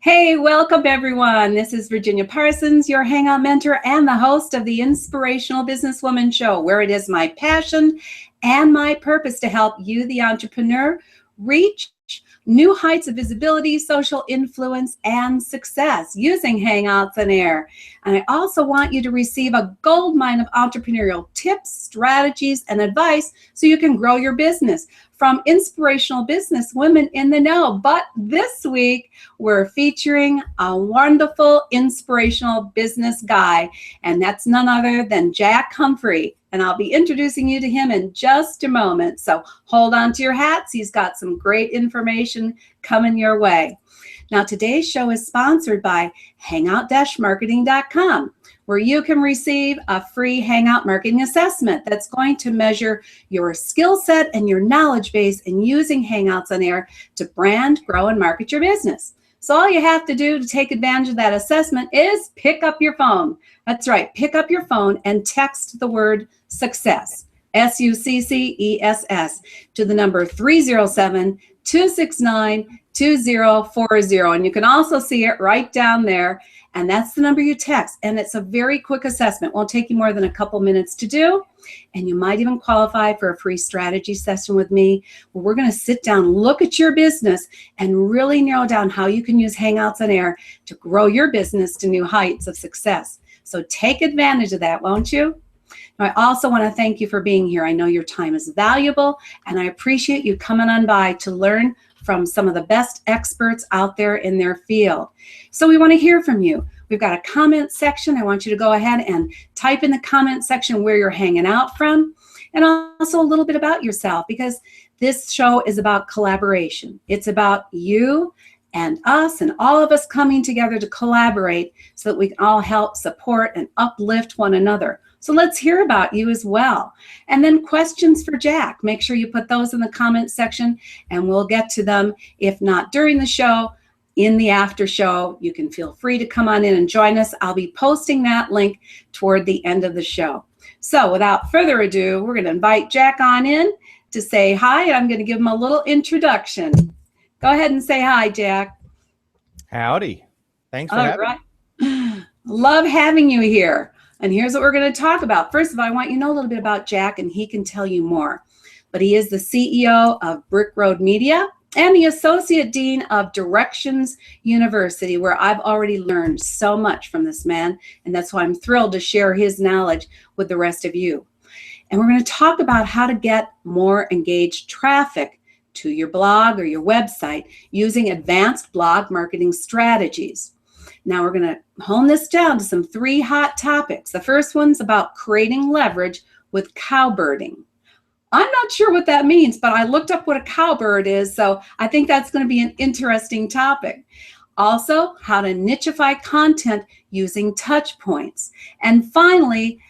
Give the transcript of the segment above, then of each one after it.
Hey, welcome everyone. This is Virginia Parsons, your Hangout mentor and the host of the Inspirational Business Women show, where it is my passion and my purpose to help you, the entrepreneur, reach new heights of visibility, social influence, and success using Hangouts on Air. And I also want you to receive a goldmine of entrepreneurial tips, strategies, and advice so you can grow your business from inspirational business women in the know. But this week, we're featuring a wonderful inspirational business guy, and that's none other than Jack Humphrey. And I'll be introducing you to him in just a moment. So hold on to your hats. He's got some great information coming your way. Now, today's show is sponsored by hangout-marketing.com, where you can receive a free Hangout marketing assessment that's going to measure your skill set and your knowledge base in using Hangouts on Air to brand, grow, and market your business. So all you have to do to take advantage of that assessment is pick up your phone. That's right, pick up your phone and text the word success, SUCCESS, to the number 307-269-2040. And you can also see it right down there. And that's the number you text. And it's a very quick assessment. Won't take you more than a couple minutes to do. And you might even qualify for a free strategy session with me, where we're going to sit down, look at your business, and really narrow down how you can use Hangouts on Air to grow your business to new heights of success. So take advantage of that, won't you? I also want to thank you for being here. I know your time is valuable, and I appreciate you coming on by to learn from some of the best experts out there in their field. So we want to hear from you. We've got a comment section. I want you to go ahead and type in the comment section where you're hanging out from, and also a little bit about yourself, because this show is about collaboration. It's about you and us and all of us coming together to collaborate so that we can all help support and uplift one another. So let's hear about you as well. And then questions for Jack. Make sure you put those in the comment section and we'll get to them. If not during the show, in the after show, you can feel free to come on in and join us. I'll be posting that link toward the end of the show. So without further ado, we're going to invite Jack on in to say hi. And I'm going to give him a little introduction. Go ahead and say hi, Jack. Howdy. Thanks for having me. Love having you here. And here's what we're going to talk about. First of all, I want you to know a little bit about Jack, and he can tell you more. But he is the CEO of Brick Road Media and the Associate Dean of Directions University, where I've already learned so much from this man. And that's why I'm thrilled to share his knowledge with the rest of you. And we're going to talk about how to get more engaged traffic to your blog or your website using advanced blog marketing strategies. Now we're going to hone this down to some 3 hot topics. The first one's about creating leverage with cowbirding. I'm not sure what that means, but I looked up what a cowbird is, so I think that's going to be an interesting topic. Also, how to nichify content using Touchpoints. And finally,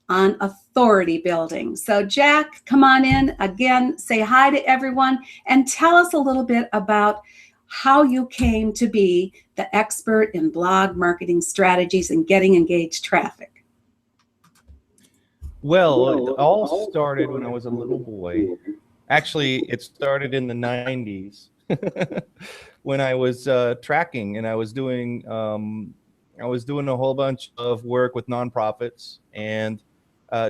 on authority building. So Jack, come on in again, say hi to everyone, and tell us a little bit about how you came to be the expert in blog marketing strategies and getting engaged traffic. Well, it all started when I was a little boy. Actually, it started in the 90s when I was tracking, and I was doing a whole bunch of work with nonprofits and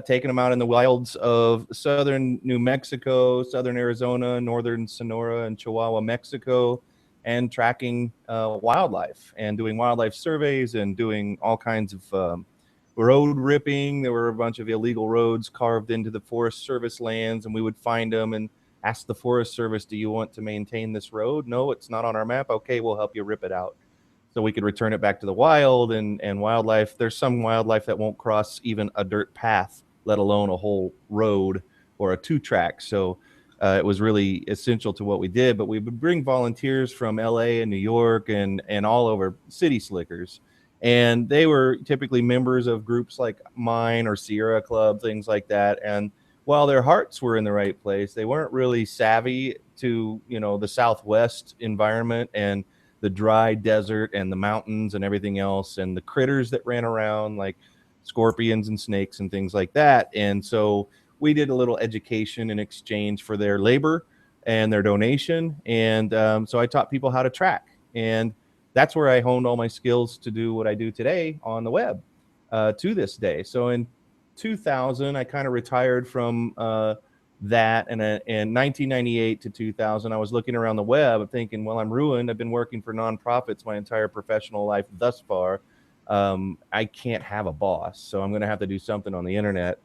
taking them out in the wilds of southern New Mexico, southern Arizona, northern Sonora, and Chihuahua, Mexico, and tracking wildlife and doing wildlife surveys and doing all kinds of road ripping. There were a bunch of illegal roads carved into the Forest Service lands, and we would find them and ask the Forest Service, do you want to maintain this road? No, it's not on our map. Okay, we'll help you rip it out. So we could return it back to the wild and wildlife. There's some wildlife that won't cross even a dirt path, let alone a whole road or a 2-track. So it was really essential to what we did. But we would bring volunteers from LA and New York and all over, city slickers. And they were typically members of groups like mine or Sierra Club, things like that. And while their hearts were in the right place, they weren't really savvy to, the Southwest environment and the dry desert and the mountains and everything else and the critters that ran around like scorpions and snakes and things like that. And so we did a little education in exchange for their labor and their donation. And so I taught people how to track. And that's where I honed all my skills to do what I do today on the web to this day. So in 2000, I kind of retired from that. And in 1998 to 2000, I was looking around the web thinking, well, I'm ruined. I've been working for nonprofits my entire professional life thus far. I can't have a boss, so I'm going to have to do something on the internet.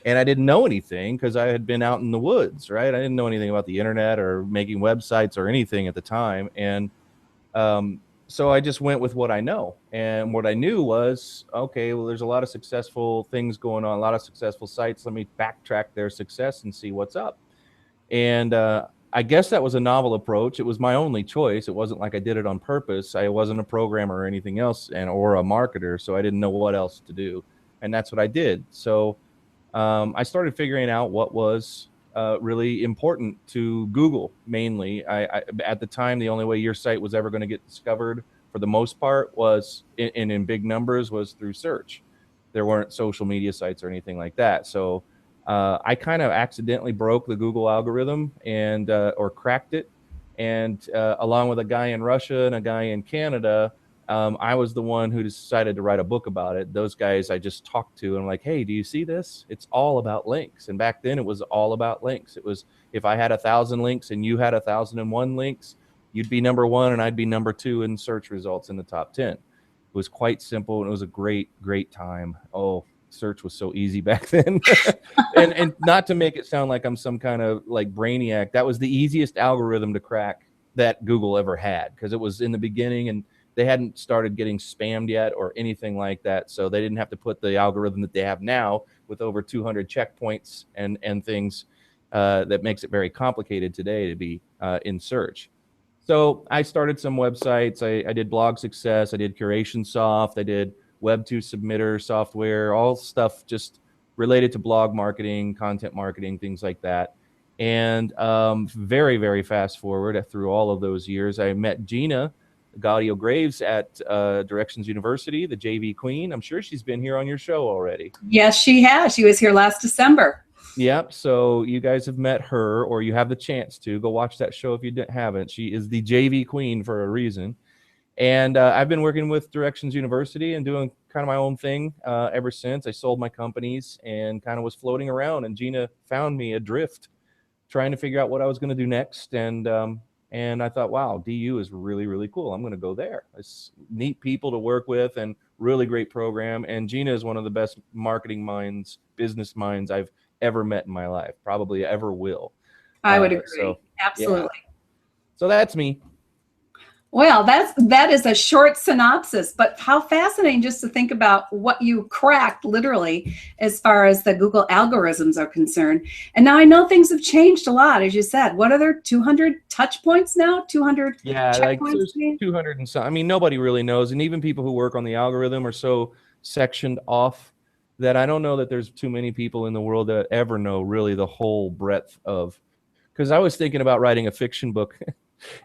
And I didn't know anything because I had been out in the woods, right? I didn't know anything about the internet or making websites or anything at the time. And so I just went with what I know. And what I knew was, okay, well, there's a lot of successful things going on, a lot of successful sites. Let me backtrack their success and see what's up. And I guess that was a novel approach. It was my only choice. It wasn't like I did it on purpose. I wasn't a programmer or anything else, or a marketer, so I didn't know what else to do. And that's what I did. So I started figuring out what was really important to Google. Mainly, I at the time, the only way your site was ever going to get discovered, for the most part, was in big numbers, was through search. There weren't social media sites or anything like that. So I kind of accidentally broke the Google algorithm and or cracked it. And along with a guy in Russia and a guy in Canada, I was the one who decided to write a book about it. Those guys I just talked to, and I'm like, hey, do you see this? It's all about links. And back then it was all about links. It was, if I had 1,000 links and you had 1,001 links, you'd be number one and I'd be number two in search results in the top 10. It was quite simple, and it was a great, great time. Oh, search was so easy back then. and not to make it sound like I'm some kind of like brainiac, that was the easiest algorithm to crack that Google ever had, because it was in the beginning and they hadn't started getting spammed yet or anything like that. So they didn't have to put the algorithm that they have now with over 200 checkpoints and things that makes it very complicated today to be in search. So I started some websites. I did Blog Success. I did Curation Soft. I did Web2 Submitter software, all stuff just related to blog marketing, content marketing, things like that. And very, very fast forward through all of those years, I met Gina Gaudio Graves at Directions University, the JV Queen. I'm sure she's been here on your show already. Yes, she has. She was here last December. Yep. So you guys have met her, or you have the chance to go watch that show if you haven't. She is the JV Queen for a reason. And I've been working with Directions University and doing kind of my own thing ever since. I sold my companies and kind of was floating around, and Gina found me adrift, trying to figure out what I was going to do next. And I thought, wow, DU is really, really cool. I'm going to go there. It's neat people to work with and really great program. And Gina is one of the best marketing minds, business minds I've ever met in my life, probably ever will. I would agree. So, absolutely. Yeah. So that's me. Well, that is a short synopsis, but how fascinating just to think about what you cracked literally as far as the Google algorithms are concerned. And now I know things have changed a lot, as you said. What are there, 200 touch points now? 200 checkpoints? 200 and some. I mean, nobody really knows. And even people who work on the algorithm are so sectioned off that I don't know that there's too many people in the world that ever know really the whole breadth of, because I was thinking about writing a fiction book.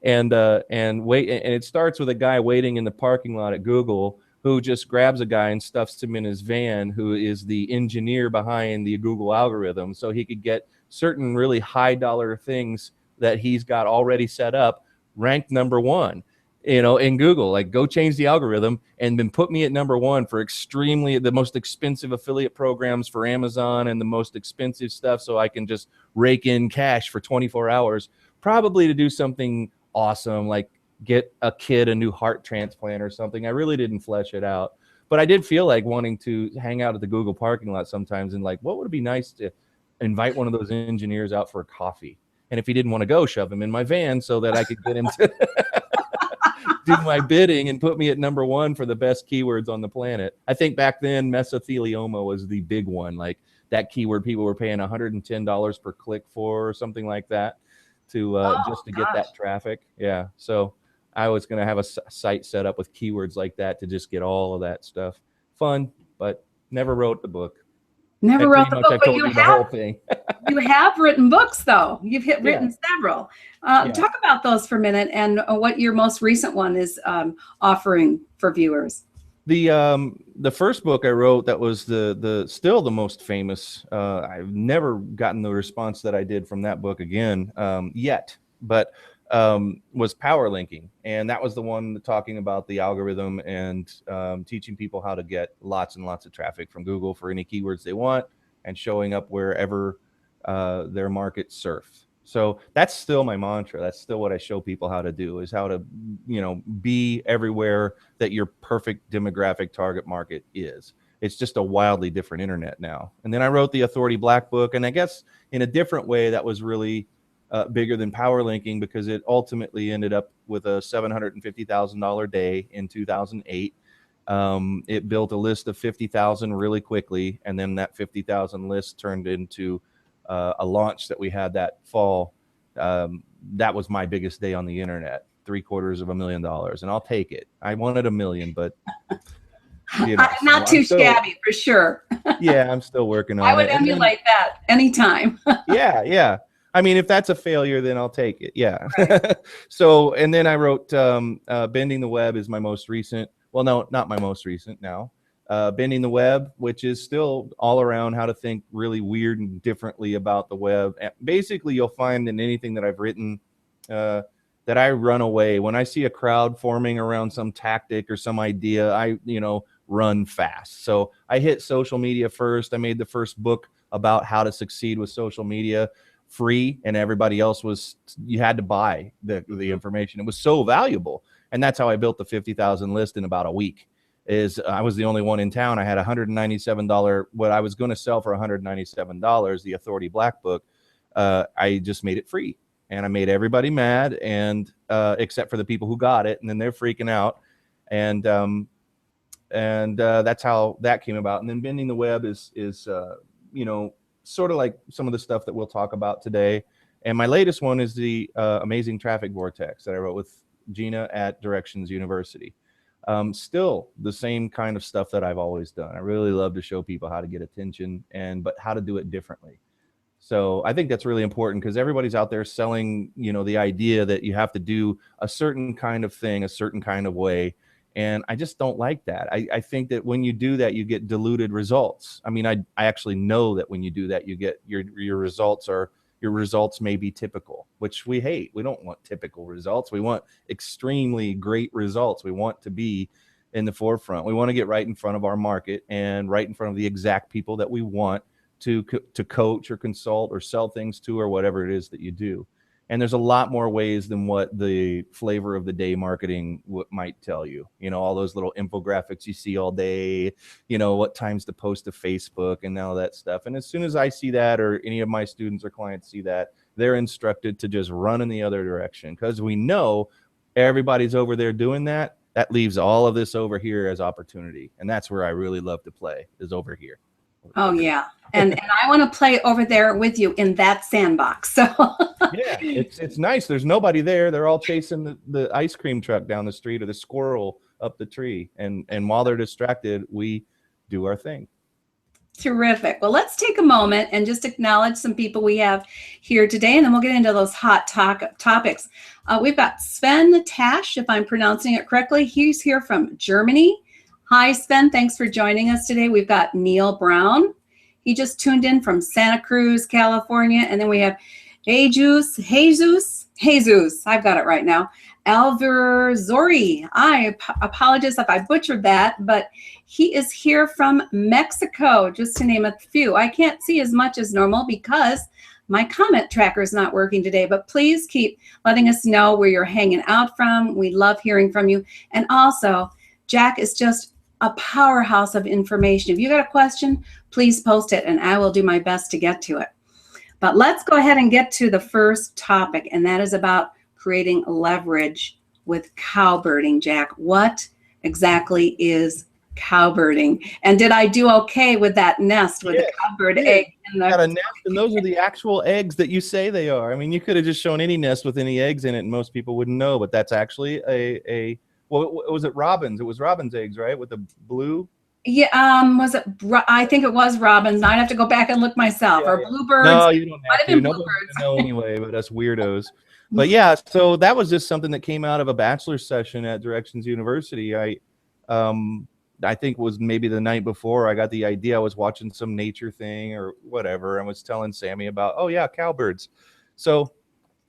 And it starts with a guy waiting in the parking lot at Google who just grabs a guy and stuffs him in his van, who is the engineer behind the Google algorithm, so he could get certain really high dollar things that he's got already set up ranked number one, in Google. Like, go change the algorithm and then put me at number one for the most expensive affiliate programs for Amazon and the most expensive stuff, so I can just rake in cash for 24 hours. Probably to do something awesome, like get a kid a new heart transplant or something. I really didn't flesh it out, but I did feel like wanting to hang out at the Google parking lot sometimes and like, what would it be nice to invite one of those engineers out for a coffee? And if he didn't want to go, shove him in my van so that I could get him to do my bidding and put me at number one for the best keywords on the planet. I think back then mesothelioma was the big one. Like, that keyword people were paying $110 per click for, or something like that, to just to get that traffic. Yeah. So I was going to have a site set up with keywords like that to just get all of that stuff. Fun, but never wrote the book. Never wrote the book, but you the whole thing. You have written books, though. You've written several. Talk about those for a minute, and what your most recent one is offering for viewers. The first book I wrote, that was the still the most famous. I've never gotten the response that I did from that book again yet. But was power linking. And that was the one talking about the algorithm and teaching people how to get lots and lots of traffic from Google for any keywords they want and showing up wherever their market surfs. So that's still my mantra. That's still what I show people how to do, is how to, be everywhere that your perfect demographic target market is. It's just a wildly different internet now. And then I wrote the Authority Black Book, and I guess in a different way that was really bigger than power linking, because it ultimately ended up with a $750,000 day in 2008. It built a list of 50,000 really quickly, and then that 50,000 list turned into a launch that we had that fall. That was my biggest day on the internet, $750,000, and I'll take it. I wanted $1 million, but not too shabby for sure. Yeah, I'm still working on it. I would emulate that anytime. Yeah. I mean, if that's a failure, then I'll take it. Yeah. Right. So, and then I wrote Bending the Web is my most recent. Well, no, not my most recent now. Bending the Web, which is still all around how to think really weird and differently about the web. And basically, you'll find in anything that I've written that I run away. When I see a crowd forming around some tactic or some idea, I, run fast. So I hit social media first. I made the first book about how to succeed with social media free, and everybody else you had to buy the information. It was so valuable. And that's how I built the 50,000 list in about a week. I was the only one in town. I had $197, what I was going to sell for $197, the Authority Black Book. I just made it free, and I made everybody mad, and except for the people who got it, and then they're freaking out. And that's how that came about. And then Bending the Web is sort of like some of the stuff that we'll talk about today. And my latest one is the Amazing Traffic Vortex that I wrote with Gina at Directions University. Still the same kind of stuff that I've always done. I really love to show people how to get attention, but how to do it differently. So I think that's really important, because everybody's out there selling, the idea that you have to do a certain kind of thing, a certain kind of way. And I just don't like that. I think that when you do that, you get diluted results. I mean, I actually know that when you do that, you get your results may be typical, which we hate. We don't want typical results. We want extremely great results. We want to be in the forefront. We want to get right in front of our market and right in front of the exact people that we want to coach or consult or sell things to, or whatever it is that you do. And there's a lot more ways than what the flavor of the day marketing might tell you. All those little infographics you see all day, what times to post to Facebook and all that stuff. And as soon as I see that, or any of my students or clients see that, they're instructed to just run in the other direction, because we know everybody's over there doing that. That leaves all of this over here as opportunity. And that's where I really love to play, is over here. Oh, yeah. And I want to play over there with you in that sandbox. So yeah, it's nice. There's nobody there. They're all chasing the ice cream truck down the street, or the squirrel up the tree. And while they're distracted, we do our thing. Terrific. Well, let's take a moment and just acknowledge some people we have here today, and then we'll get into those hot topics. We've got Sven Tash, if I'm pronouncing it correctly. He's here from Germany. Hi, Sven. Thanks for joining us today. We've got Neil Brown. He just tuned in from Santa Cruz, California. And then we have Jesus, I've got it right now. Alverzori. I apologize if I butchered that, but he is here from Mexico, just to name a few. I can't see as much as normal because my comment tracker is not working today, but please keep letting us know where you're hanging out from. We love hearing from you. And also, Jack is just a powerhouse of information. If you got a question, please post it, and I will do my best to get to it. But let's go ahead and get to the first topic, and that is about creating leverage with cowbirding. Jack, what exactly is cowbirding? And did I do okay with that nest with the cowbird egg? Got a nest, and those are the actual eggs that you say they are. I mean, you could have just shown any nest with any eggs in it, and most people wouldn't know, but that's actually well, was it robins? It was robin's eggs, right? With the blue? Yeah, was it? I think it was robins. I'd have to go back and look myself. Or bluebirds. No, you don't have to. Nobody know anyway, but us weirdos. But yeah, so that was just something that came out of a bachelor's session at Directions University. I think it was maybe the night before I got the idea. I was watching some nature thing or whatever, and was telling Sammy about, oh yeah, cowbirds. So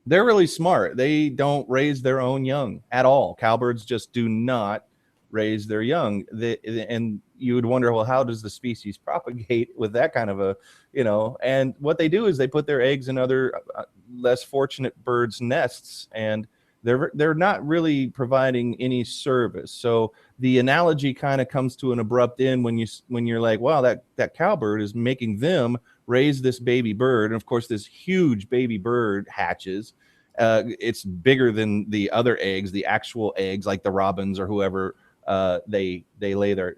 they're really smart. They don't raise their own young at all. Cowbirds just do not raise their young. And you would wonder, well, how does the species propagate with that kind of a, and what they do is they put their eggs in other less fortunate birds' nests, and they're not really providing any service. So the analogy kind of comes to an abrupt end when you're like, wow, that cowbird is making them raise this baby bird. And of course, this huge baby bird hatches. It's bigger than the other eggs, the actual eggs, like the robins or whoever they lay their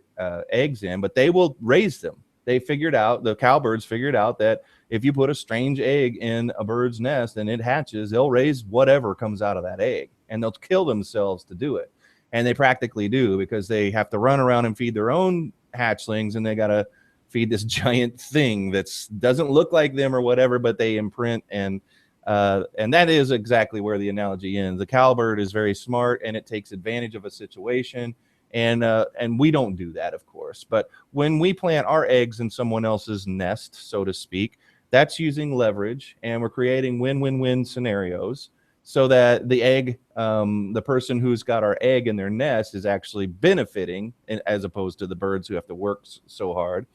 eggs in, but they will raise them. The cowbirds figured out that if you put a strange egg in a bird's nest and it hatches, they'll raise whatever comes out of that egg, and they'll kill themselves to do it. And they practically do, because they have to run around and feed their own hatchlings, and they got to feed this giant thing that doesn't look like them or whatever, but they imprint. And that is exactly where the analogy ends. The cowbird is very smart, and it takes advantage of a situation. And we don't do that, of course. But when we plant our eggs in someone else's nest, so to speak, that's using leverage, and we're creating win-win-win scenarios so that the egg, the person who's got our egg in their nest is actually benefiting, as opposed to the birds who have to work so hard.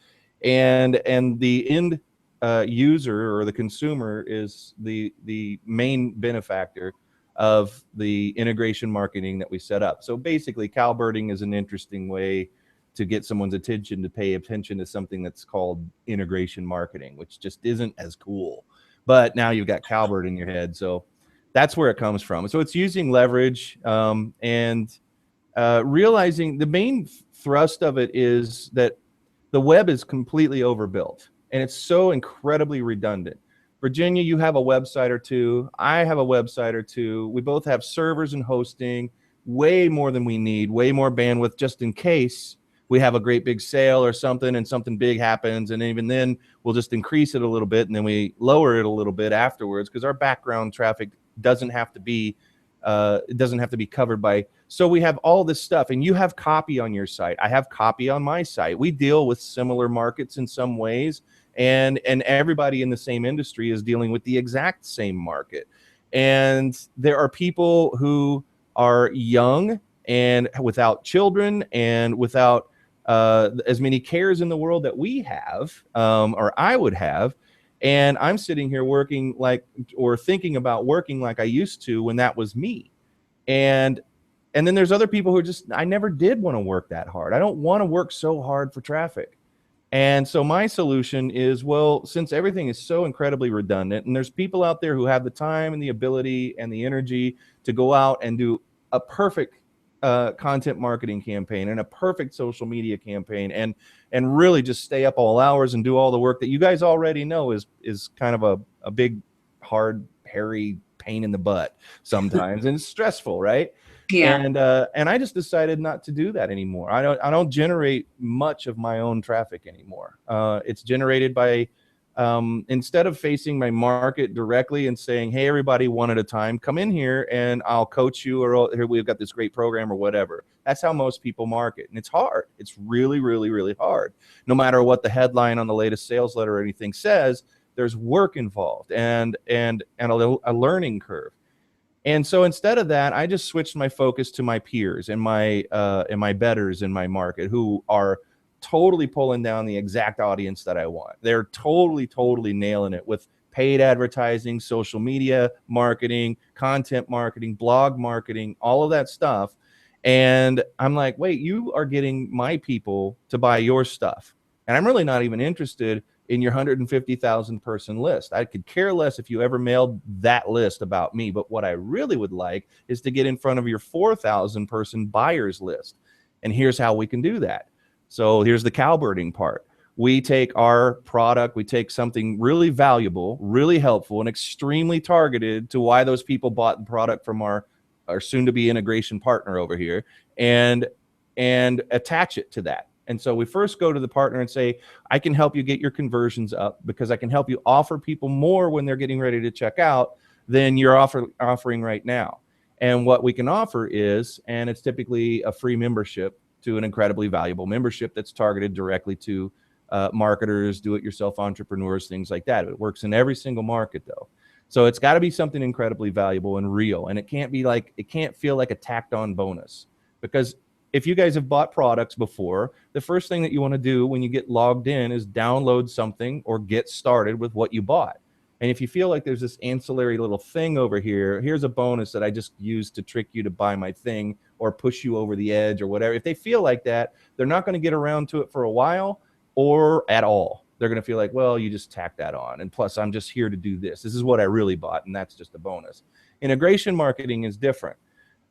And the end user or the consumer is the main benefactor of the integration marketing that we set up. So basically, cowbirding is an interesting way to get someone's attention to pay attention to something that's called integration marketing, which just isn't as cool. But now you've got cowbird in your head, so that's where it comes from. So it's using leverage and realizing the main thrust of it is that the web is completely overbuilt, and it's so incredibly redundant. Virginia, you have a website or two. I have a website or two. We both have servers and hosting, way more than we need, way more bandwidth, just in case we have a great big sale or something and something big happens. And even then, we'll just increase it a little bit, and then we lower it a little bit afterwards, because our background traffic doesn't have to be covered by. So we have all this stuff, and you have copy on your site. I have copy on my site. We deal with similar markets in some ways, and everybody in the same industry is dealing with the exact same market. And there are people who are young and without children and without as many cares in the world that we have, or I would have. And I'm sitting here working or thinking about working like I used to when that was me. And then there's other people who I never did want to work that hard. I don't want to work so hard for traffic. And so my solution is, well, since everything is so incredibly redundant, and there's people out there who have the time and the ability and the energy to go out and do a perfect content marketing campaign and a perfect social media campaign, and really just stay up all hours and do all the work that you guys already know is kind of a big, hard, hairy pain in the butt sometimes, and it's stressful, right? Yeah. And I just decided not to do that anymore. I don't generate much of my own traffic anymore. It's generated by instead of facing my market directly and saying, hey, everybody, one at a time, come in here and I'll coach you, or here we've got this great program or whatever. That's how most people market. And it's hard. It's really, really, really hard. No matter what the headline on the latest sales letter or anything says, there's work involved and a learning curve. And so instead of that, I just switched my focus to my peers and my betters in my market, who are totally pulling down the exact audience that I want. They're totally nailing it with paid advertising, social media marketing, content marketing, blog marketing, all of that stuff. And I'm like, wait, you are getting my people to buy your stuff. And I'm really not even interested in your 150,000 person list. I could care less if you ever mailed that list about me. But what I really would like is to get in front of your 4,000 person buyers list. And here's how we can do that. So here's the cowbirding part. We take our product, we take something really valuable, really helpful, and extremely targeted to why those people bought the product from our soon-to-be integration partner over here, and attach it to that. And so we first go to the partner and say, I can help you get your conversions up, because I can help you offer people more when they're getting ready to check out than you're offering right now. And what we can offer is, and it's typically a free membership to an incredibly valuable membership that's targeted directly to marketers, do-it-yourself entrepreneurs, things like that. It works in every single market, though. So it's got to be something incredibly valuable and real. And it can't feel like a tacked on bonus, because if you guys have bought products before, the first thing that you want to do when you get logged in is download something or get started with what you bought. And if you feel like there's this ancillary little thing over here, here's a bonus that I just used to trick you to buy my thing or push you over the edge or whatever. If they feel like that, they're not going to get around to it for a while or at all. They're going to feel like, well, you just tack that on. And plus, I'm just here to do this. This is what I really bought, and that's just a bonus. Integration marketing is different.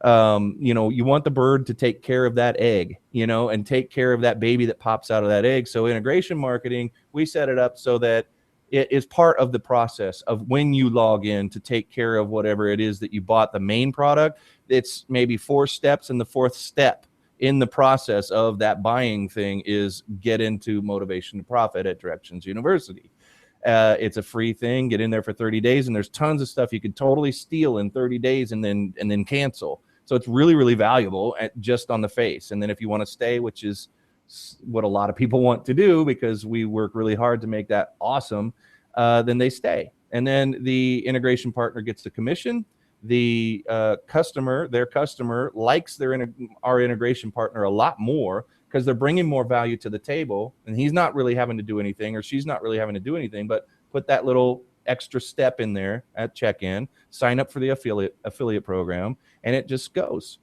You want the bird to take care of that egg, and take care of that baby that pops out of that egg. So integration marketing, we set it up so that it is part of the process of when you log in to take care of whatever it is that you bought, the main product. It's maybe 4 steps, and the 4th step in the process of that buying thing is get into Motivation to Profit at Directions University. It's a free thing. Get in there for 30 days, and there's tons of stuff you could totally steal in 30 days and then cancel. So it's really, really valuable just on the face. And then if you want to stay, which is what a lot of people want to do because we work really hard to make that awesome, then they stay. And then the integration partner gets the commission. The their customer likes our integration partner a lot more because they're bringing more value to the table, and he's not really having to do anything, or she's not really having to do anything, but put that little extra step in there at check-in, sign up for the affiliate program, and it just goes.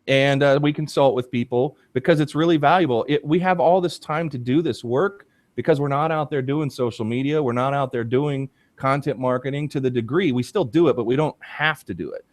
And we consult with people because it's really valuable. We have all this time to do this work because we're not out there doing social media. We're not out there doing content marketing to the degree. We still do it, but we don't have to do it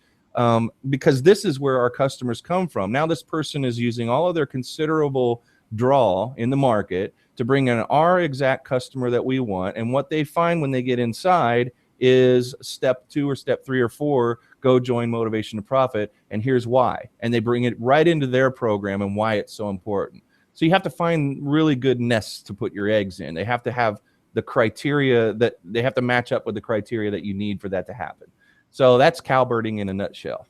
because this is where our customers come from. Now this person is using all of their considerable draw in the market to bring in our exact customer that we want. And what they find when they get inside is step 2 or step 3 or 4, go join Motivation to Profit. And here's why. And they bring it right into their program and why it's so important. So you have to find really good nests to put your eggs in. They have to have the criteria that they have to match up with the criteria that you need for that to happen. So that's cowbirding in a nutshell.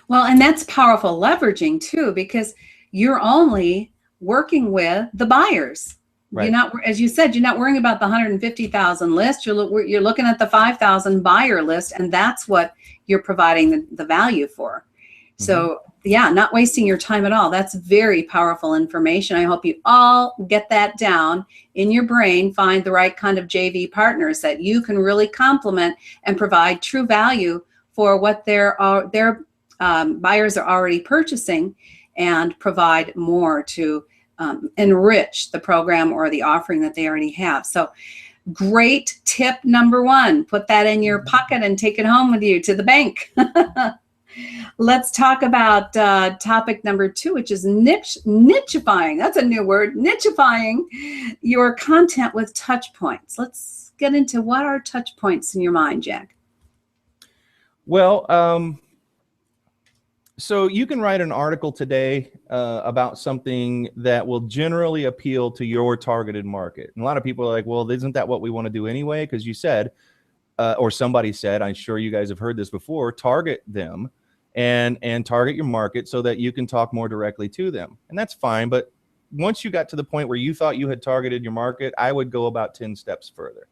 Well, and that's powerful leveraging too, because you're only working with the buyers. Right. You're not, as you said, you're not worrying about the 150,000 list. You're looking at the 5,000 buyer list, and that's what you're providing the value for. Mm-hmm. So yeah, not wasting your time at all. That's very powerful information. I hope you all get that down in your brain, find the right kind of JV partners that you can really complement and provide true value for what their buyers are already purchasing, and provide more to enrich the program or the offering that they already have. So great tip number 1, put that in your pocket and take it home with you to the bank. Let's talk about topic number 2, which is nichifying. That's a new word, nichifying your content with touch points. Let's get into what are touch points in your mind, Jack? Well, so you can write an article today about something that will generally appeal to your targeted market. And a lot of people are like, well, isn't that what we want to do anyway? Because you said, or somebody said, I'm sure you guys have heard this before, target them and target your market so that you can talk more directly to them. And that's fine. But once you got to the point where you thought you had targeted your market, I would go about 10 steps further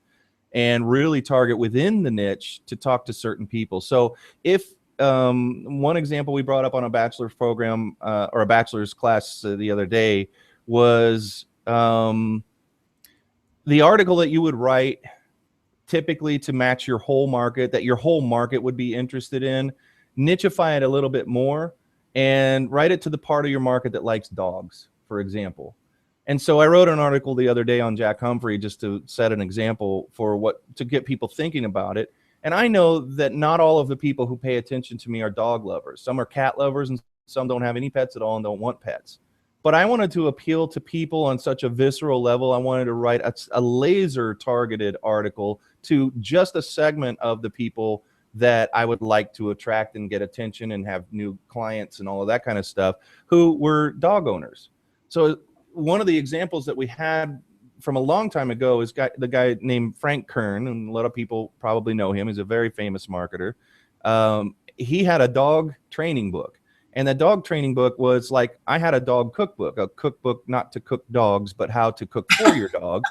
and really target within the niche to talk to certain people. So if one example we brought up on a bachelor's program or a bachelor's class the other day was the article that you would write typically to match your whole market, that your whole market would be interested in, nichify it a little bit more and write it to the part of your market that likes dogs, for example. And so I wrote an article the other day on Jack Humphrey just to set an example to get people thinking about it. And I know that not all of the people who pay attention to me are dog lovers. Some are cat lovers and some don't have any pets at all and don't want pets. But I wanted to appeal to people on such a visceral level. I wanted to write a laser targeted article to just a segment of the people that I would like to attract and get attention and have new clients and all of that kind of stuff who were dog owners. So one of the examples that we had from a long time ago is the guy named Frank Kern, and a lot of people probably know him. He's a very famous marketer. He had a dog training book, and the dog training book was like, I had a dog cookbook, a cookbook not to cook dogs, but how to cook for your dog.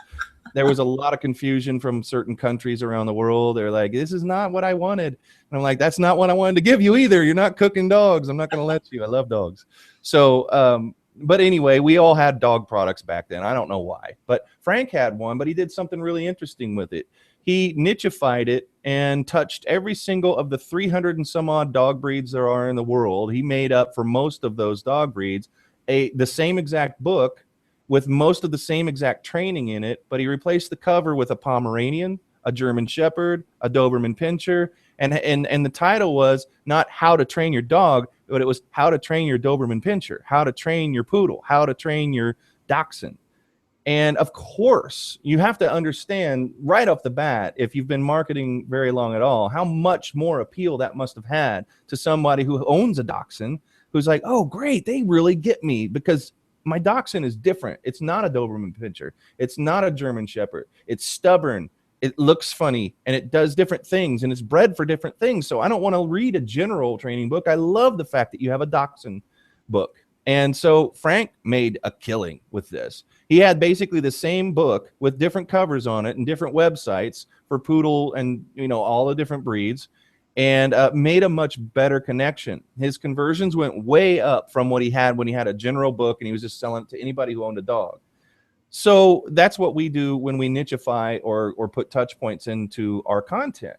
there was a lot of confusion from certain countries around the world. They're like, this is not what I wanted. And I'm like, that's not what I wanted to give you either. You're not cooking dogs. I'm not going to let you. I love dogs. So, but anyway, we all had dog products back then. I don't know why, but Frank had one, but he did something really interesting with it. He nichified it and touched every single of the 300 and some odd dog breeds there are in the world. He made up for most of those dog breeds the same exact book with most of the same exact training in it, but he replaced the cover with a Pomeranian, a German Shepherd, a Doberman Pinscher, and the title was not How to Train Your Dog, but it was How to Train Your Doberman Pinscher, How to Train Your Poodle, How to Train Your Dachshund. And of course, you have to understand right off the bat, if you've been marketing very long at all, how much more appeal that must have had to somebody who owns a Dachshund, who's like, oh, great, they really get me because my Dachshund is different. It's not a Doberman Pinscher. It's not a German Shepherd. It's stubborn. It looks funny, and it does different things, and it's bred for different things. So I don't want to read a general training book. I love the fact that you have a Dachshund book. And so Frank made a killing with this. He had basically the same book with different covers on it and different websites for poodle and, you know, all the different breeds, and made a much better connection. His conversions went way up from what he had when he had a general book and he was just selling it to anybody who owned a dog. So that's what we do when we nichify or put touch points into our content.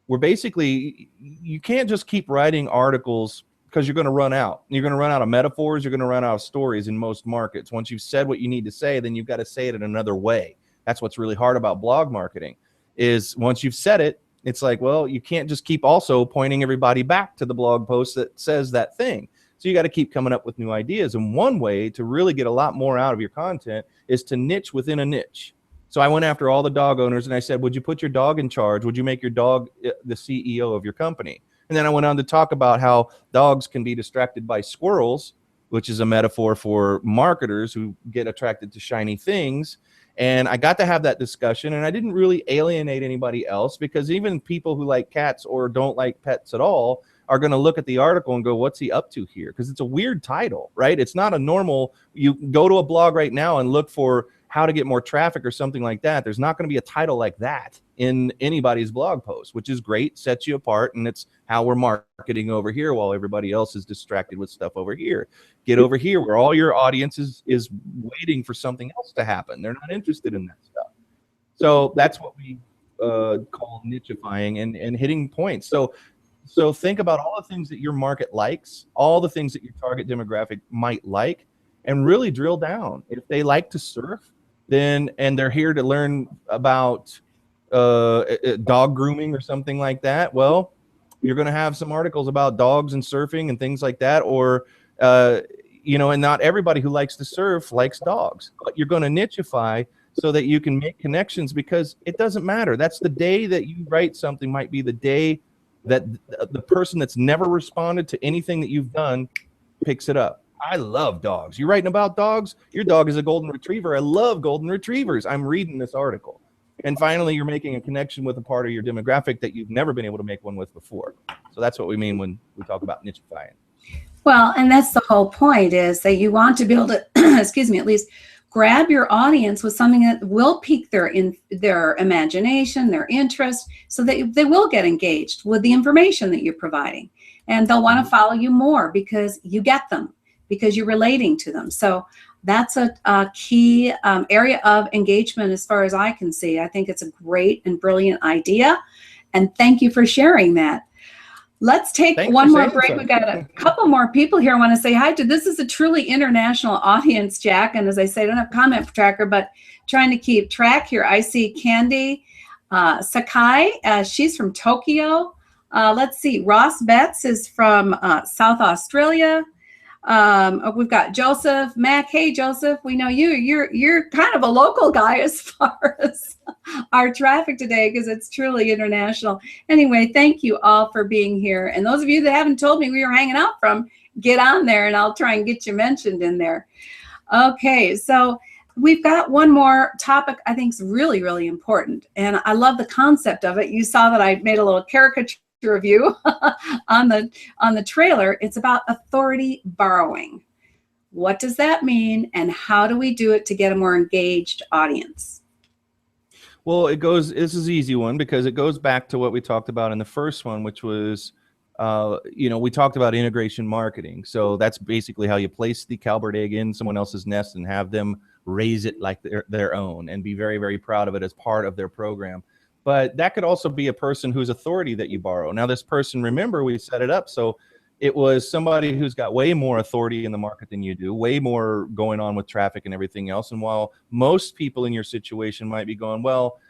We're basically, you can't just keep writing articles because you're going to run out. You're going to run out of metaphors. You're going to run out of stories in most markets. Once you've said what you need to say, then you've got to say it in another way. That's what's really hard about blog marketing is once you've said it, it's like, well, you can't just keep also pointing everybody back to the blog post that says that thing. So you got to keep coming up with new ideas. And one way to really get a lot more out of your content is to niche within a niche. So I went after all the dog owners and I said, would you put your dog in charge? Would you make your dog the CEO of your company? And then I went on to talk about how dogs can be distracted by squirrels, which is a metaphor for marketers who get attracted to shiny things. And I got to have that discussion, and I didn't really alienate anybody else because even people who like cats or don't like pets at all are going to look at the article and go, what's he up to here? Because it's a weird title, right? It's not a normal, you go to a blog right now and look for how to get more traffic or something like that. There's not going to be a title like that in anybody's blog post, which is great, sets you apart, and it's how we're marketing over here while everybody else is distracted with stuff over here. Get over here where all your audience is waiting for something else to happen. They're not interested in that stuff. So that's what we call nichifying and hitting points. So think about all the things that your market likes, all the things that your target demographic might like, and really drill down. If they like to surf, then and they're here to learn about dog grooming or something like that, well, you're going to have some articles about dogs and surfing and things like that. Or you know, and not everybody who likes to surf likes dogs, but you're going to nichify so that you can make connections, because it doesn't matter. That's the day that you write something might be the day that the person that's never responded to anything that you've done picks it up. I love dogs. You're writing about dogs? Your dog is a golden retriever. I love golden retrievers. I'm reading this article. And finally, you're making a connection with a part of your demographic that you've never been able to make one with before. So that's what we mean when we talk about nichifying. Well, and that's the whole point, is that you want to be able to, excuse me, at least grab your audience with something that will pique their imagination, their interest, so that they will get engaged with the information that you're providing. And they'll want to follow you more because you get them, because you're relating to them. So that's a key area of engagement as far as I can see. I think it's a great and brilliant idea. And thank you for sharing that. Let's take one more break. We got a couple more people here I want to say hi to. This is a truly international audience, Jack. And as I say, I don't have a comment tracker, but trying to keep track here. I see Candy Sakai. She's from Tokyo. Let's see. Ross Betts is from South Australia. We've got Joseph Mack. Hey, Joseph, we know you. You're kind of a local guy as far as our traffic today, because it's truly international. Anyway, thank you all for being here. And those of you that haven't told me where you're hanging out from, get on there and I'll try and get you mentioned in there. Okay, so we've got one more topic I think is really, really important. And I love the concept of it. You saw that I made a little caricature review on the trailer. It's about authority borrowing. What does that mean, and how do we do it to get a more engaged audience? Well, this is an easy one because it goes back to what we talked about in the first one, which was, we talked about integration marketing. So that's basically how you place the cowbird egg in someone else's nest and have them raise it like their own and be very, very proud of it as part of their program. But that could also be a person whose authority that you borrow. Now, this person, remember, we set it up so it was somebody who's got way more authority in the market than you do, way more going on with traffic and everything else. And while most people in your situation might be going, well,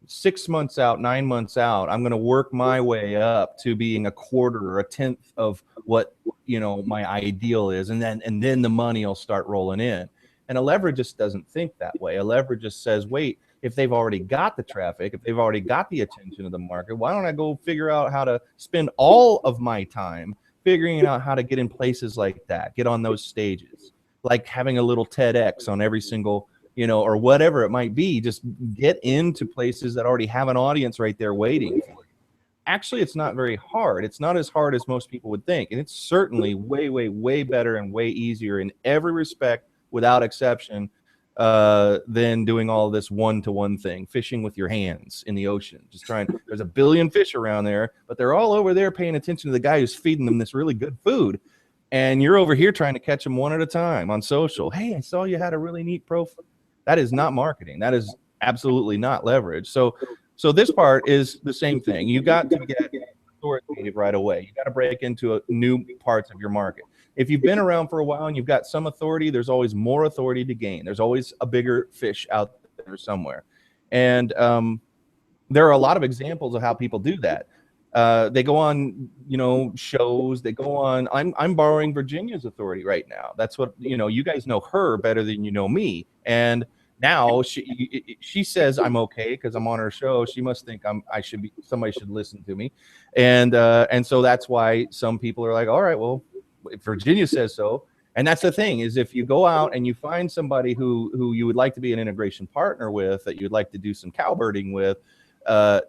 6 months out, 9 months out, I'm going to work my way up to being a quarter or a tenth of what, my ideal is. And then the money will start rolling in. And a leveragist doesn't think that way. A leveragist says, wait, if they've already got the traffic, if they've already got the attention of the market, why don't I go figure out how to spend all of my time figuring out how to get in places like that, get on those stages, like having a little TEDx on every single, or whatever it might be. Just get into places that already have an audience right there waiting for you. Actually, it's not very hard. It's not as hard as most people would think. And it's certainly way, way, way better and way easier in every respect, without exception, than doing all this one-to-one thing, fishing with your hands in the ocean. Just trying, there's a billion fish around there, but they're all over there paying attention to the guy who's feeding them this really good food. And you're over here trying to catch them one at a time on social. Hey, I saw you had a really neat profile. That is not marketing. That is absolutely not leverage. So this part is the same thing. You got to get authoritative right away. You got to break into new parts of your market. If you've been around for a while and you've got some authority, there's always more authority to gain. There's always a bigger fish out there somewhere. And there are a lot of examples of how people do that. They go on, shows. They go on. I'm borrowing Virginia's authority right now. That's what, you guys know her better than you know me. And now she says I'm okay because I'm on her show. She must think somebody should listen to me. And so that's why some people are like, all right, well, if Virginia says so. And that's the thing, is if you go out and you find somebody who you would like to be an integration partner with, that you'd like to do some cowbirding with,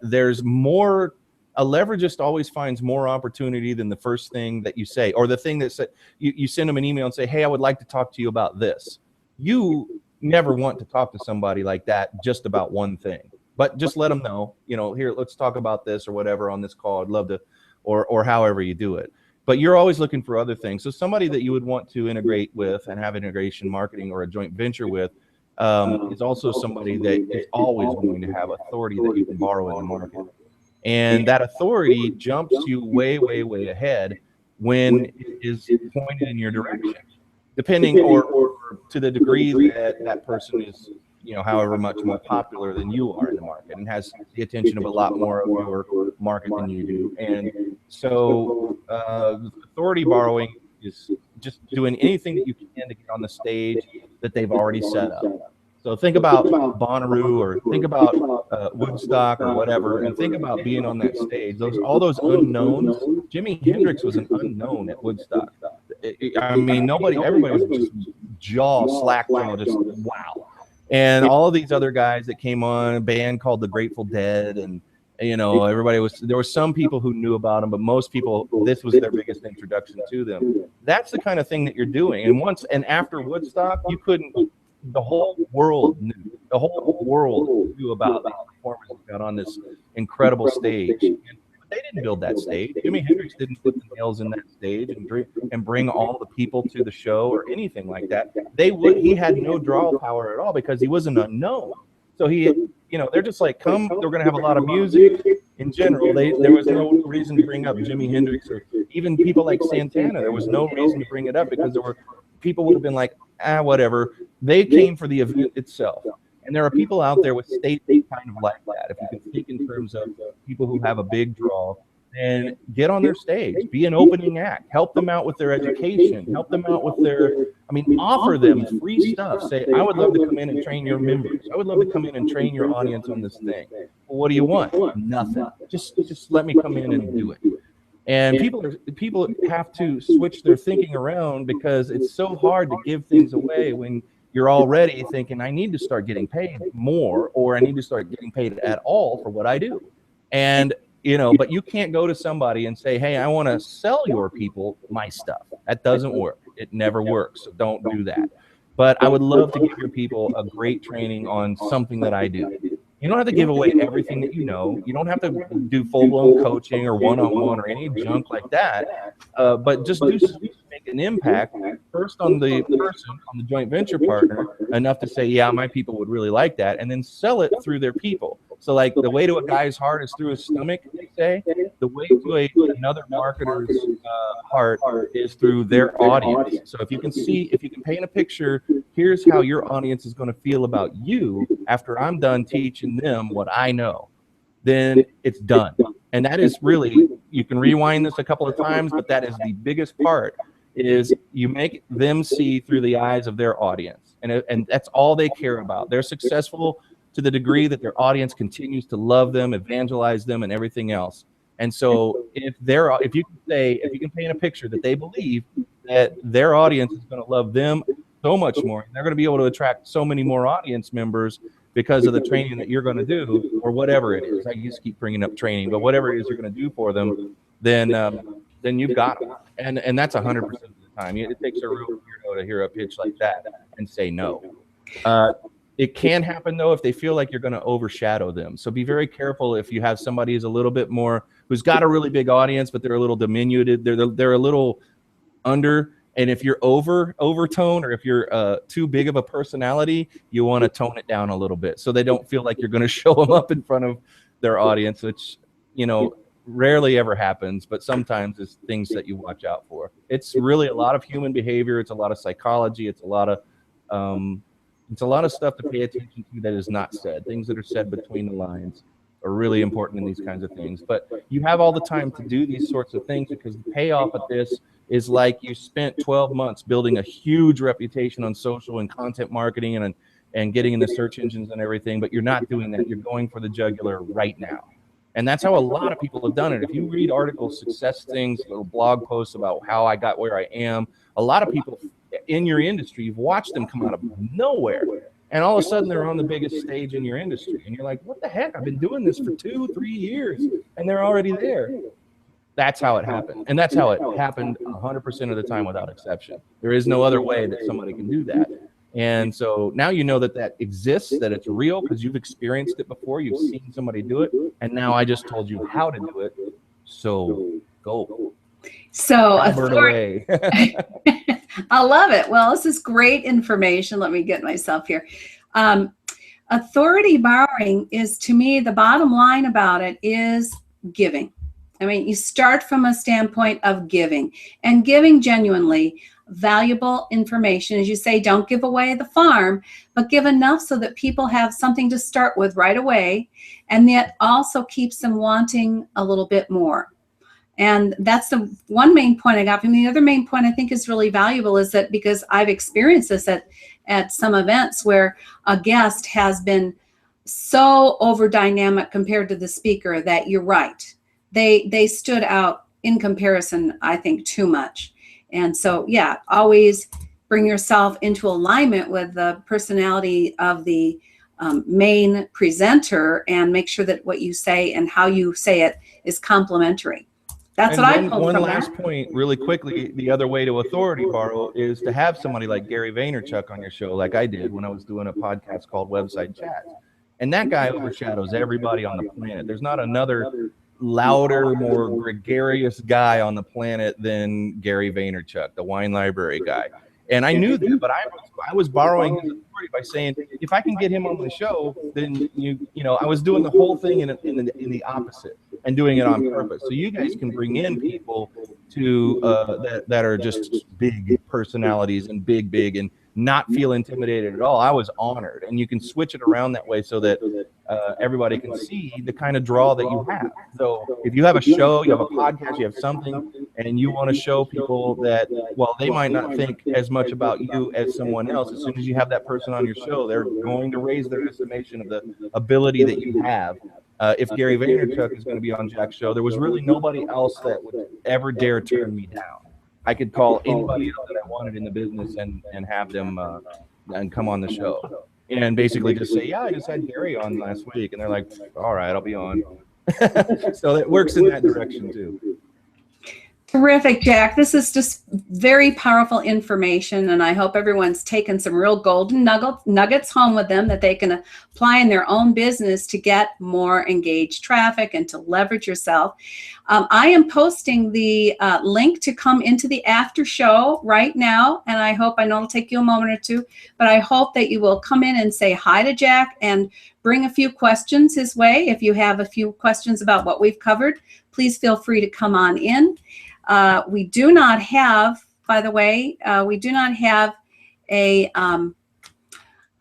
there's more. A leveragist always finds more opportunity than the first thing that you say, or the thing that you send them an email and say, hey, I would like to talk to you about this. You never want to talk to somebody like that just about one thing, but just let them know, here, let's talk about this or whatever on this call. I'd love to, or however you do it. But you're always looking for other things. So somebody that you would want to integrate with and have integration marketing or a joint venture with is also somebody that is always going to have authority that you can borrow in the market. And that authority jumps you way, way, way ahead when it is pointed in your direction, depending or to the degree that person is, however much more popular than you are in the market and has the attention of a lot more of your market than you do. And so authority borrowing is just doing anything that you can to get on the stage that they've already set up. So think about Bonnaroo, or think about Woodstock or whatever, and think about being on that stage. All those unknowns. Jimi Hendrix was an unknown at Woodstock. Everybody was just slack jaw, just wow. And all of these other guys that came on, a band called the Grateful Dead, and there were some people who knew about them, but most people, this was their biggest introduction to them. That's the kind of thing that you're doing. And after Woodstock, the whole world knew about the performers that got on this incredible stage. And they didn't build that stage. Jimi Hendrix didn't put the nails in that stage and bring all the people to the show or anything like that. He had no draw power at all because he was an unknown. So they're just like, come, we're going to have a lot of music in general. There was no reason to bring up Jimi Hendrix or even people like Santana. There was no reason to bring it up because people would have been like, whatever. They came for the event itself. And there are people out there with state kind of like that. If you can think in terms of people who have a big draw, then get on their stage, be an opening act, help them out with their education, help them out with offer them free stuff. Say, I would love to come in and train your members. I would love to come in and train your audience on this thing. Well, what do you want? Nothing. Just let me come in and do it. And people have to switch their thinking around because it's so hard to give things away when you're already thinking, I need to start getting paid more, or I need to start getting paid at all for what I do. And, but you can't go to somebody and say, hey, I want to sell your people my stuff. That doesn't work. It never works. So don't do that. But I would love to give your people a great training on something that I do. You don't have to give away everything that you know. You don't have to do full-blown coaching or one-on-one or any junk like that. But just do something to make an impact first on the person, on the joint venture partner, enough to say, yeah, my people would really like that, and then sell it through their people. So like the way to a guy's heart is through his stomach, they say. The way to another marketer's heart is through their audience. So if you can paint a picture, here's how your audience is going to feel about you after I'm done teaching them what I know, then it's done. And that is really, you can rewind this a couple of times, but that is the biggest part, is you make them see through the eyes of their audience. And that's all they care about. They're successful to the degree that their audience continues to love them, evangelize them, and everything else. And so if you can paint a picture that they believe that their audience is going to love them so much more, and they're going to be able to attract so many more audience members because of the training that you're going to do, or whatever it is. I just keep bringing up training, but whatever it is you're going to do for them, then you've got them. And that's 100% of the time. It takes a real weirdo to hear a pitch like that and say no. It can happen though if they feel like you're going to overshadow them. So be very careful if you have somebody who's got a really big audience, but they're a little diminuted. They're a little under. And if you're overtone, or if you're too big of a personality, you want to tone it down a little bit so they don't feel like you're going to show them up in front of their audience, which, rarely ever happens, but sometimes it's things that you watch out for. It's really a lot of human behavior. It's a lot of psychology. It's a lot of stuff to pay attention to that is not said. Things that are said between the lines are really important in these kinds of things. But you have all the time to do these sorts of things, because the payoff of this is like you spent 12 months building a huge reputation on social and content marketing and getting in the search engines and everything, but you're not doing that. You're going for the jugular right now. And that's how a lot of people have done it. If you read articles, success things, little blog posts about how I got where I am, a lot of people in your industry, you've watched them come out of nowhere. And all of a sudden they're on the biggest stage in your industry. And you're like, what the heck? I've been doing this for 2-3 years and they're already there. That's how it happened. And that's how it happened 100% of the time without exception. There is no other way that somebody can do that. And so now you know that exists, that it's real, because you've experienced it before. You've seen somebody do it. And now I just told you how to do it. So go. So authority. I love it. Well, this is great information. Let me get myself here. Authority borrowing is, to me, the bottom line about it is giving. I mean, you start from a standpoint of giving, and giving genuinely valuable information. As you say, don't give away the farm, but give enough so that people have something to start with right away, and that also keeps them wanting a little bit more. And that's the one main point I got from the other main point I think is really valuable, is that because I've experienced this at some events where a guest has been so over dynamic compared to the speaker that you're right. They stood out in comparison, I think, too much. And so, yeah, always bring yourself into alignment with the personality of the main presenter, and make sure that what you say and how you say it is complimentary. That's what I pulled from that. One last point, really quickly, the other way to authority borrow is to have somebody like Gary Vaynerchuk on your show, like I did when I was doing a podcast called Website Chats. And that guy overshadows everybody on the planet. There's not another louder, more gregarious guy on the planet than Gary Vaynerchuk, the wine library guy. And I knew that, but I was borrowing his authority by saying, if I can get him on the show, then I was doing the whole thing in the opposite, and doing it on purpose. So you guys can bring in people to that are just big personalities and big and not feel intimidated at all. I was honored, and you can switch it around that way so that everybody can see the kind of draw that you have. So if you have a show, you have a podcast, you have something, and you want to show people that, well, they might not think as much about you as someone else. As soon as you have that person on your show, they're going to raise their estimation of the ability that you have. If Gary Vaynerchuk is going to be on Jack's show, there was really nobody else that would ever dare turn me down. I could call anybody else that I wanted in the business and have them and come on the show, and basically just say, yeah, I just had Gary on last week. And they're like, all right, I'll be on. So it works in that direction too. Terrific, Jack. This is just very powerful information, and I hope everyone's taken some real golden nuggets home with them that they can apply in their own business to get more engaged traffic and to leverage yourself. I am posting the link to come into the after show right now, and I know it'll take you a moment or two, but I hope that you will come in and say hi to Jack and bring a few questions his way. If you have a few questions about what we've covered, please feel free to come on in. We do not have, by the way, we do not have a, since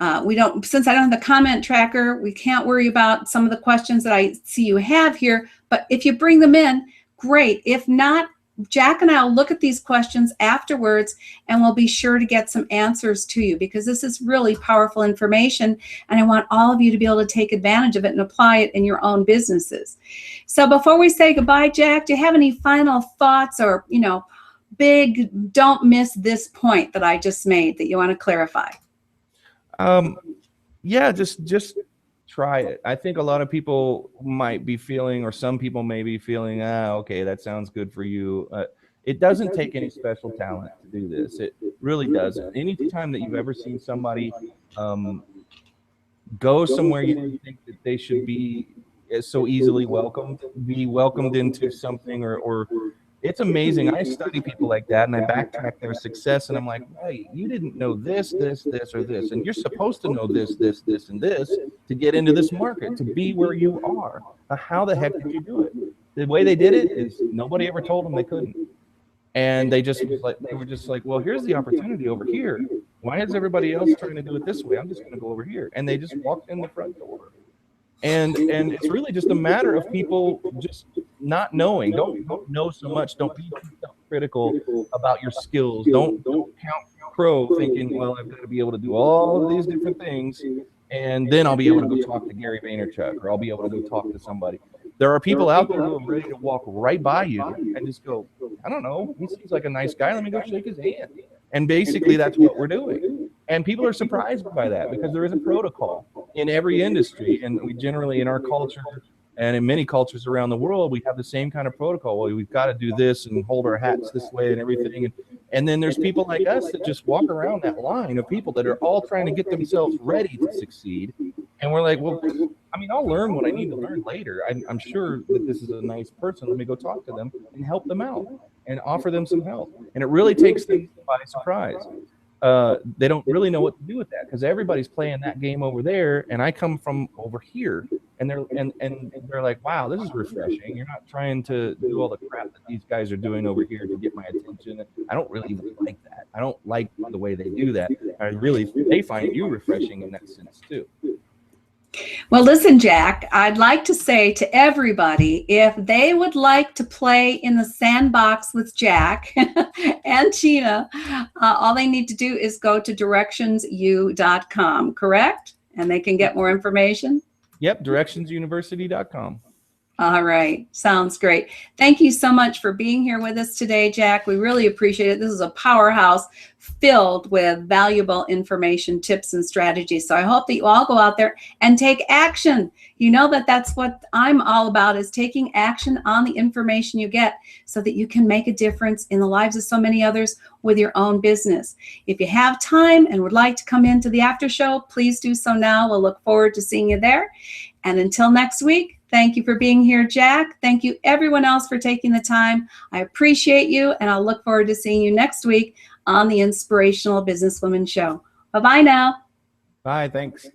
I don't have the comment tracker, we can't worry about some of the questions that I see you have here, but if you bring them in, great. If not, Jack and I will look at these questions afterwards and we'll be sure to get some answers to you, because this is really powerful information and I want all of you to be able to take advantage of it and apply it in your own businesses. So before we say goodbye, Jack, do you have any final thoughts or, big don't miss this point that I just made that you want to clarify? Yeah, just try it. I think a lot of people might be feeling, or some people may be feeling, okay, that sounds good for you. It doesn't take any special talent to do this. It really doesn't. Any time that you've ever seen somebody go somewhere you didn't think that they should be so easily be welcomed into something, or it's amazing. I study people like that and I backtrack their success and I'm like, hey, you didn't know this, or this, and you're supposed to know this, and this to get into this market, to be where you are. How the heck did you do it? The way they did it is nobody ever told them they couldn't. And they were just like, well, here's the opportunity over here. Why is everybody else trying to do it this way? I'm just going to go over here. And they just walked in the front door. And it's really just a matter of people just not knowing. Don't know so much. Don't be too self-critical about your skills. Don't count crow thinking, well, I've got to be able to do all of these different things, and then I'll be able to go talk to Gary Vaynerchuk, or I'll be able to go talk to somebody. There are people out there who are ready to walk right by you and just go, I don't know, he seems like a nice guy. Let me go shake his hand. And basically that's what we're doing. And people are surprised by that because there is a protocol in every industry. And we generally, in our culture and in many cultures around the world, we have the same kind of protocol. Well, we've got to do this and hold our hats this way and everything. And then there's people like us that just walk around that line of people that are all trying to get themselves ready to succeed. And we're like, well, I mean, I'll learn what I need to learn later. I'm sure that this is a nice person. Let me go talk to them and help them out and offer them some help. And it really takes them by surprise. They don't really know what to do with that because everybody's playing that game over there, and I come from over here, and they're like, wow, this is refreshing. You're not trying to do all the crap that these guys are doing over here to get my attention. I don't really even like that. I don't like the way they do that. They find you refreshing in that sense too. Well, listen, Jack, I'd like to say to everybody, if they would like to play in the sandbox with Jack and Tina, all they need to do is go to directionsu.com, correct? And they can get more information? Yep, directionsuniversity.com. All right. Sounds great. Thank you so much for being here with us today, Jack. We really appreciate it. This is a powerhouse filled with valuable information, tips, and strategies. So I hope that you all go out there and take action. You know that that's what I'm all about, is taking action on the information you get so that you can make a difference in the lives of so many others with your own business. If you have time and would like to come into the after show, please do so now. We'll look forward to seeing you there. And until next week, thank you for being here, Jack. Thank you, everyone else, for taking the time. I appreciate you, and I'll look forward to seeing you next week on the Inspirational Business Women Show. Bye-bye now. Bye, thanks.